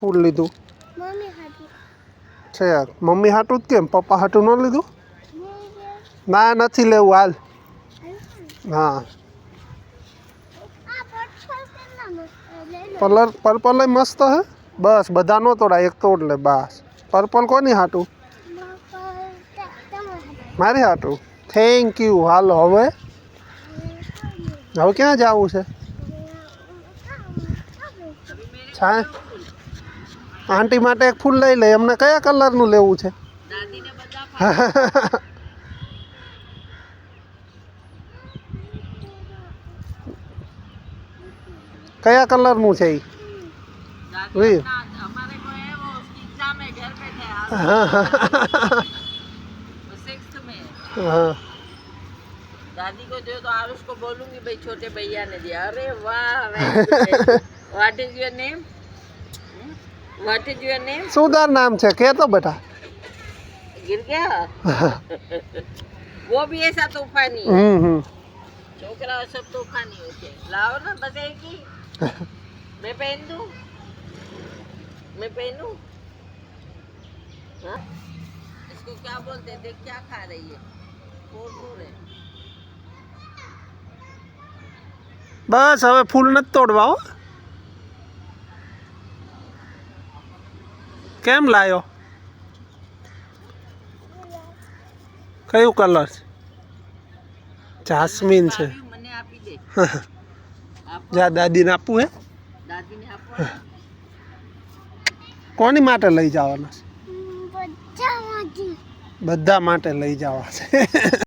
ફૂલ લીધું મમ્મી હાટું છે મમ્મી હાટું જ કેમ પપ્પા હાટું ન લીધું ના નથી લેવું હાલ હા પર્પલ મસ્ત હે બસ બધા નો તોડા એક તોડ લે બસ પર્પલ કોની હાટું મારી હાટું થેન્ક યુ હાલો હવે હવે ક્યાં જવું છે છા આંટી માટે એક ફૂલ લઈ લે એમને કયા કલરનું લેવું છે કયા કલરનું છે એ हाँ दादी को दे तो आरुष को बोलूंगी भाई छोटे भैया ने दिया अरे वाह what is your name what is your name सुंदर नाम છે કે તો બેટા गिर गया वो भी ऐसा तूफानी छोकरा सब तूफानी होते लाओ ना बस एक ही मैं पहन दूं मैं पहनूं हाँ इसको क्या बोलते हैं देख क्या खा रही है બસ હવે ફૂલ નથી તોડવા હો કેમ લાયો કયું કલર છે જાસ્મીન છે મને આપી દે જા દાદીને આપવું હે દાદીને આપો કોની માટે લઈ જવાના છે બધા બધા માટે લઈ જવા છે